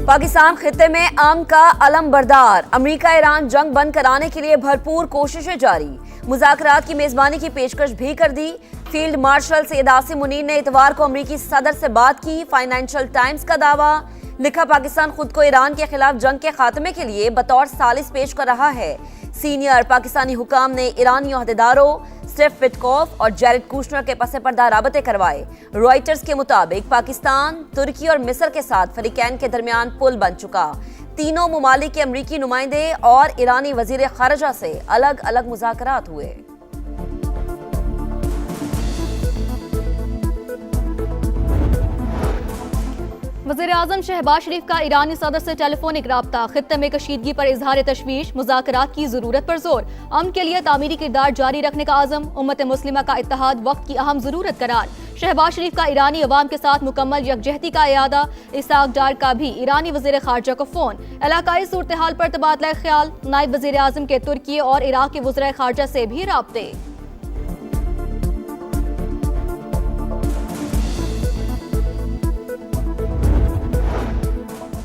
पाकिस्तान खित्ते में अमन का अलम बरदार, अमेरिका ईरान जंग बंद कराने के लिए भरपूर कोशिशें जारी। मुज़ाकरात की मेजबानी की पेशकश भी कर दी। फील्ड मार्शल सैयद आसिम मुनीर ने इतवार को अमेरिकी सदर से बात की। फाइनेंशियल टाइम्स का दावा, लिखा पाकिस्तान खुद को ईरान के खिलाफ जंग के खात्मे के लिए बतौर सालिस पेश कर रहा है। सीनियर पाकिस्तानी हुकाम ने ईरानी ओहदेदारों स्टीव विटकॉफ और जैरेड कुशनर के पसे पर्दा राबते करवाए। रॉयटर्स के मुताबिक पाकिस्तान, तुर्की और मिस्र के साथ फरीकैन के दरमियान पुल बन चुका। तीनों मुमालिक के अमरीकी नुमाइंदे और ईरानी वजीर खारजा से अलग अलग मुज़ाकरात हुए। वज़ीर-ए-आज़म शहबाज शरीफ का ईरानी सदर से टेलीफोनिक राब्ता, खित्ते में कशीदगी पर इजहार तशवीश, मुज़ाकरात की जरूरत पर जोर, अमन के लिए तामीरी किरदार जारी रखने का आज़म, उम्मत मुस्लिमा का इत्तेहाद वक्त की अहम जरूरत करार। शहबाज शरीफ का ईरानी अवाम के साथ मुकम्मल यकजहती का इरादा। इसाक डार का भी ईरानी वज़ीर खारजा को फोन, इलाकाई सूरत हाल पर तबादला ख्याल। नायब वज़ीर-ए-आज़म के तुर्की और इराक के वज़ीर खारजा से भी राब्ते।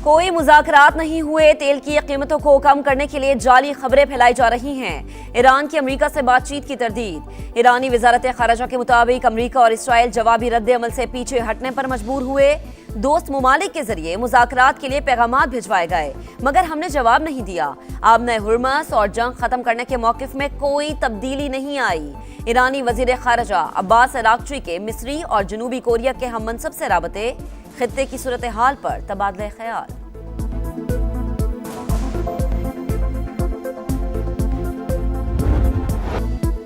कोई मुज़ाकरात नहीं हुए, तेल की कीमतों को कम करने के लिए जाली खबरें फैलाई जा रही हैं। ईरान की अमेरिका से बातचीत की तरदीद। ईरानी वजारत खारजा के मुताबिक अमेरिका और इसराइल जवाबी रद्द अमल से पीछे हटने पर मजबूर हुए। दोस्त मुमालिक के जरिए मुज़ाकरात के लिए पैगामात भिजवाए गए, मगर हमने जवाब नहीं दिया। आबने हुर्मस और जंग खत्म करने के मौक़िफ़ में कोई तब्दीली नहीं आई। ईरानी वजीर खारजा अब्बास अरागची के मिस्री और जनूबी कोरिया के हम मनसब से राबते, खित्ते की सूरत हाल पर तबादला ख्याल।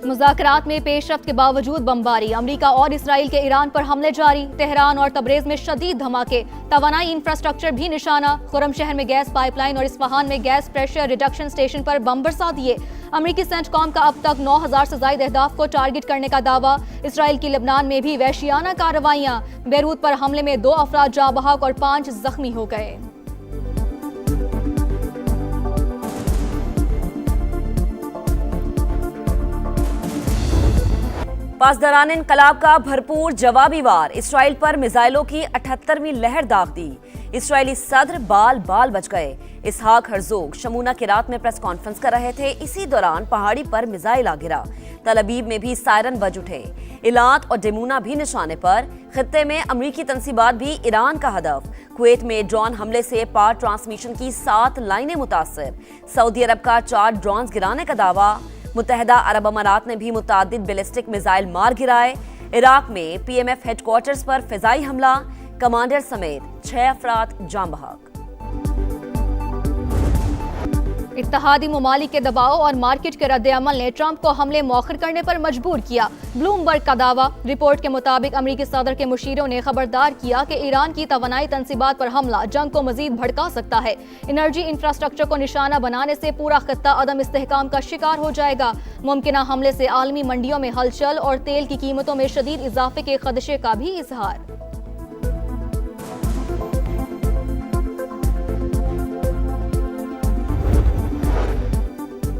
मुज़ाकरात में पेशरफ्त के बावजूद बमबारी, अमेरिका और इसराइल के ईरान पर हमले जारी। तेहरान और तबरेज में शदीद धमाके, तवानाई इंफ्रास्ट्रक्चर भी निशाना। खुरम शहर में गैस पाइपलाइन और इस्फहान में गैस प्रेशर रिडक्शन स्टेशन पर बम बरसा दिए। अमेरिकी सेंटकॉम का अब तक 9000 से ज्यादा अहदाफ को टारगेट करने का दावा। इसराइल की लेबनान में भी वहशियाना कार्रवाइयां, बेरूत पर हमले में 2 अफराद जाँ बहक और 5 जख्मी हो गए। पासदारान इनकलाब का भरपूर जवाबी वार, इसराइल पर मिसाइलों की 78वीं लहर दाग दी। इसराइली सदर बाल बाल बच गए। इसहाक हर्जोग शमूना के रात में प्रेस कॉन्फ्रेंस कर रहे थे, इसी दौरान पहाड़ी पर मिसाइल आ गिरा। तल अबीब में भी सायरन बज उठे। इलात और डेमूना भी निशाने पर। खित्ते में अमरीकी तंसीबात भी ईरान का हदफ। कुवैत में ड्रोन हमले से पावर ट्रांसमिशन की 7 लाइनें मुतासर। सऊदी अरब का 4 ड्रोन गिराने का दावा। मुत्तहिदा अरब अमारात ने भी मुतादिद बैलिस्टिक मिसाइल मार गिराए। इराक में पीएमएफ हेडक्वार्टर्स पर फिजाई हमला, कमांडर समेत 6 अफराद जाँ बहक। इत्तेहादी ममालिक के दबाव और मार्केट के रद्द अमल ने ट्रंप को हमले मौखर करने पर मजबूर किया। ब्लूमबर्ग का दावा, रिपोर्ट के मुताबिक अमेरिकी सदर के मुशीरों ने खबरदार किया कि ईरान की तवानाई तंसीबात पर हमला जंग को मजीद भड़का सकता है। एनर्जी इंफ्रास्ट्रक्चर को निशाना बनाने से पूरा खित्ता अदम इस्तेहकाम का शिकार हो जाएगा। मुमकिना हमले से आलमी मंडियों में हलचल और तेल की कीमतों में शदीद इजाफे के खदशे का भी इजहार।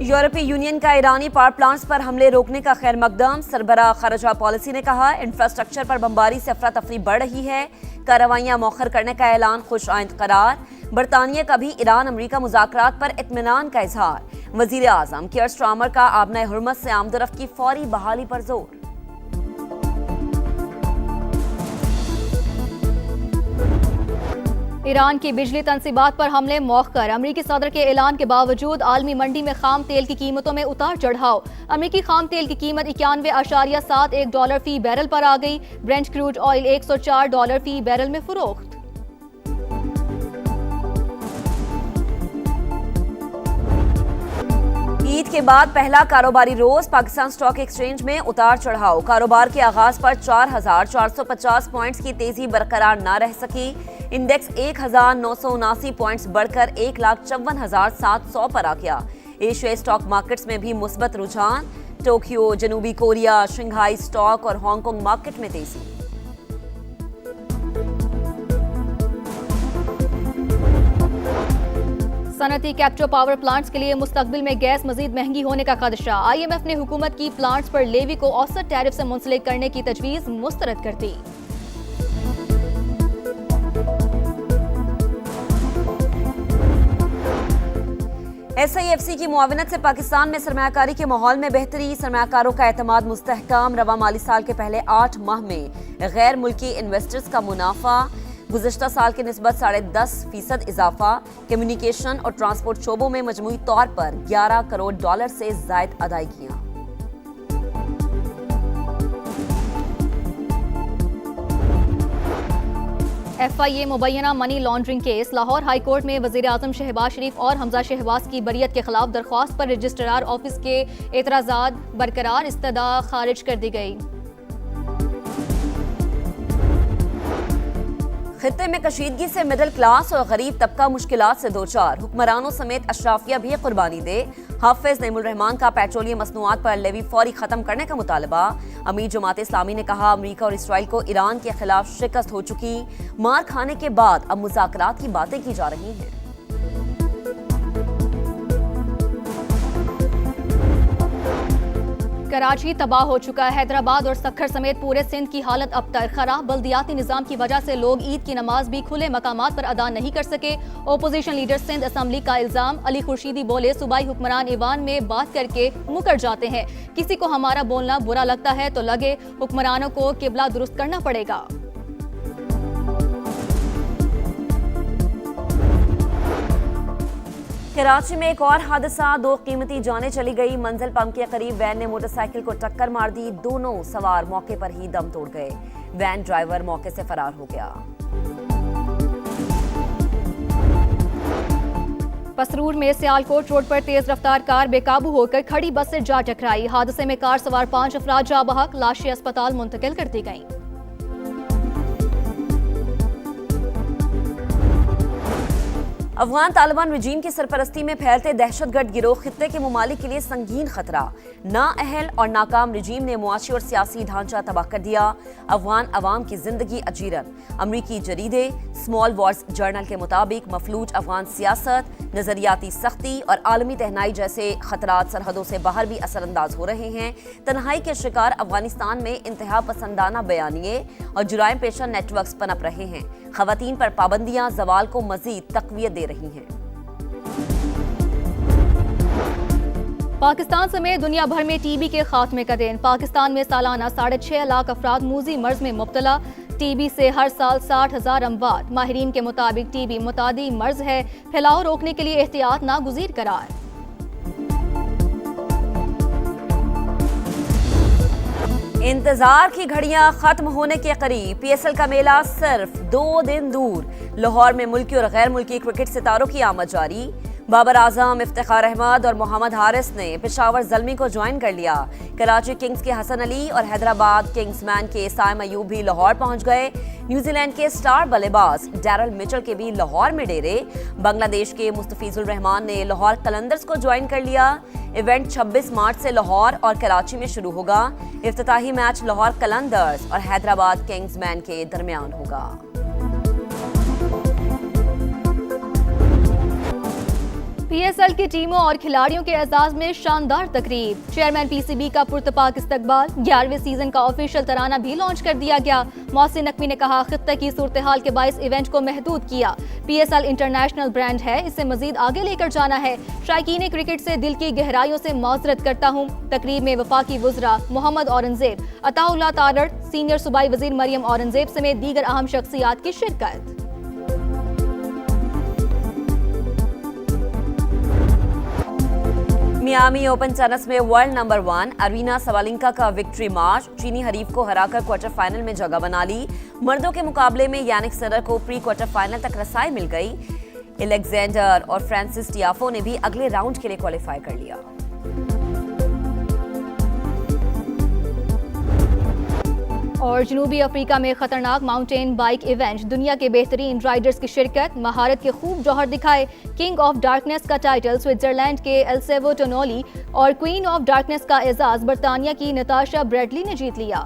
यूरोपीय यूनियन का ईरानी पावर प्लांट्स पर हमले रोकने का खैर मकदम। सरबराह खारजा पॉलिसी ने कहा, इंफ्रास्ट्रक्चर पर बमबारी से अफरा तफरी बढ़ रही है। कार्रवाइयां मौखर करने का ऐलान खुश आइंद करार। बरतानिया का भी ईरान अमरीका मुज़ाकरात पर इत्मीनान का इजहार। वजीर आज़म कियर स्टारमर का आबना हुर्मस से आमदरफ्त की फौरी बहाली पर जोर। ईरान की बिजली तंसीबात पर हमले मौखर, अमरीकी सदर के ऐलान के बावजूद आलमी मंडी में खाम तेल की कीमतों में उतार चढ़ाव। अमरीकी खाम तेल की कीमत $91.71 फी बैरल पर आ गई। ब्रेंट क्रूड ऑयल $104 फी बैरल में फरोख्त। ईद के बाद पहला कारोबारी रोज, पाकिस्तान स्टॉक एक्सचेंज में उतार चढ़ाव। कारोबार के आगाज पर 4450 पॉइंट्स की तेजी बरकरार न रह सकी। इंडेक्स 1979 पॉइंट्स बढ़कर 1,54,700 पर आ गया। एशियाई स्टॉक मार्केट्स में भी मुस्बत रुझान। टोक्यो, जनूबी कोरिया, शंघाई स्टॉक और हांगकांग मार्केट में तेजी। सनती कैप्चर पावर प्लांट्स के लिए मुस्तकबिल में गैस मजीद महंगी होने का खदशा। IMF ने हुकूमत की प्लांट्स पर लेवी को औसत टैरिफ से मुंसलिक करने की तजवीज मुस्तरद कर दी। SIFC की मुआवनत से पाकिस्तान में सरमायाकारी के माहौल में बेहतरी, सरमायाकारों का एतमाद मुस्तहकम, रवा माली साल के पहले 8 माह में गैर मुल्की इन्वेस्टर्स का मुनाफा गुज़श्ता साल की निस्बत 10.5% इजाफा, कम्युनिकेशन और ट्रांसपोर्ट शोबों में मजमूई तौर पर $11 करोड़ से ज़ायद अदायगियाँ। FIA मुबैना money laundering case, Lahore high court में वज़ीर आज़म शहबाज शरीफ और हमजा शहबाज की बरियत के खिलाफ दरख्वास्त पर रजिस्ट्रार ऑफिस के एतराज़ात बरकरार, इस्तदा खारिज कर दी गई। खित्ते में कशीदगी से मिडिल क्लास और गरीब तबका मुश्किलात से दो चार, हुक्मरानों समेत अशराफिया भी कुर्बानी दे। हाफिज नईमुल रहमान का पेट्रोलियम मसनूआत पर लेवी फौरी खत्म करने का मुतालबा। अमीर जमात इस्लामी ने कहा, अमरीका और इसराइल को ईरान के खिलाफ शिकस्त हो चुकी, मार खाने के बाद अब मुज़ाकरात की बातें की जा रही हैं। कराची तबाह हो चुका है। हैदराबाद और सक्खर समेत पूरे सिंध की हालत अबतर, खराब बल्दियाती निजाम की वजह से लोग ईद की नमाज भी खुले मकामात पर अदा नहीं कर सके। ओपोजिशन लीडर सिंध असम्बली का इल्जाम। अली खुर्शीदी बोले, सूबाई हुक्मरान ईवान में बात करके मुकर जाते हैं, किसी को हमारा बोलना बुरा लगता है तो लगे हुक्मरानों को किबला दुरुस्त करना पड़ेगा। कराची में एक और हादसा, 2 कीमती जानें चली गई। मंजिल पंप के करीब वैन ने मोटरसाइकिल को टक्कर मार दी, दोनों सवार मौके पर ही दम तोड़ गए। वैन ड्राइवर मौके से फरार हो गया। पसरूर में सियालकोट रोड पर तेज रफ्तार कार बेकाबू होकर खड़ी बस से जा टकराई। हादसे में कार सवार 5 अफराद जा बहक, लाशें अस्पताल मुंतकिल कर दी गईं। अफगान तालिबान रजीम की सरपरस्ती में फैलते दहशतगर्द गिरोह खित्ते के ममालिक के लिए संगीन खतरा। नाअहल और नाकाम रजीम ने मुआशी और सियासी ढांचा तबाह कर दिया, अफगान अवाम की जिंदगी अजीरन। अमरीकी जरीदे स्मॉल वॉर्स जर्नल के मुताबिक मफलूज अफगान सियासत, नजरियाती सख्ती और आलमी तहनाई जैसे खतरात सरहदों से बाहर भी असरअंदाज हो रहे हैं। तन्हाई के शिकार अफगानिस्तान में इंतहा पसंदाना बयानिए और जुराइम पेशा नेटवर्क्स पनप रहे हैं। खवातीन पर पाबंदियां जवाल को मजीद तकवीत दे रही हैं। पाकिस्तान समेत दुनिया भर में टीबी के खात्मे का दिन। पाकिस्तान में सालाना 6.5 लाख अफराद मूजी मर्ज में मुब्तला। टीबी से हर साल 60,000 अमवात। माहिरीन के मुताबिक टीबी मुतादी मर्ज है, फैलाव रोकने के लिए एहतियात नागुज़ीर करार। इंतजार की घड़ियां खत्म होने के करीब। PSL का मेला सिर्फ 2 दिन दूर। लाहौर में मुल्की और गैर मुल्की क्रिकेट सितारों की आमद जारी। बाबर आजम, इफ्तिखार अहमद और मोहम्मद हारिस ने पेशावर ज़ल्मी को ज्वाइन कर लिया। कराची किंग्स के हसन अली और हैदराबाद किंग्समैन के साइम अयूब भी लाहौर पहुंच गए। न्यूजीलैंड के स्टार बल्लेबाज डैरल मिचेल के भी लाहौर में डेरे। बांग्लादेश के मुस्तफिजुर रहमान ने लाहौर कलंदर्स को ज्वाइन कर लिया। इवेंट 26 मार्च से लाहौर और कराची में शुरू होगा। इफ्तिताही मैच लाहौर कलंदर्स और हैदराबाद किंग्समैन के दरमियान होगा। PSL की टीमों और खिलाड़ियों के एजाज में शानदार तकरीब। चेयरमैन PCB का पुरतपाक इस्तकबाल। 11वें सीजन का ऑफिशियल तराना भी लॉन्च कर दिया गया। मोहसिन नकवी ने कहा, खित्ते की सूरत हाल के बाइस इवेंट को महदूद किया। PSL इंटरनेशनल ब्रांड है, इसे मजीद आगे लेकर जाना है। शायकीन क्रिकेट से दिल की गहराइयों से माजरत करता हूँ। तकरीब में वफाकी वुज़रा मोहम्मद औरंगजेब, अताउल्लाह तारड़, सीनियर सूबाई वजीर मरियम औरंगजेब समेत दीगर अहम शख्सियात की शिरकत। मियामी ओपन टेनिस में वर्ल्ड नंबर 1 अरीना सवालिंका का विक्ट्री मार्च। चीनी हरीफ को हराकर क्वार्टर फाइनल में जगह बना ली। मर्दों के मुकाबले में यानिक सिनर को प्री क्वार्टर फाइनल तक रसाई मिल गई। एलेक्जेंडर और फ्रांसिस टियाफो ने भी अगले राउंड के लिए क्वालिफाई कर लिया। और जनूबी अफ्रीका में खतरनाक माउंटेन बाइक इवेंट। दुनिया के बेहतरीन राइडर्स की शिरकत, महारत के खूब जौहर दिखाए। किंग ऑफ डार्कनेस का टाइटल स्विट्जरलैंड के एल्सेवो टोनोली और क्वीन ऑफ डार्कनेस का एजाज बरतानिया की नताशा ब्रैडली ने जीत लिया।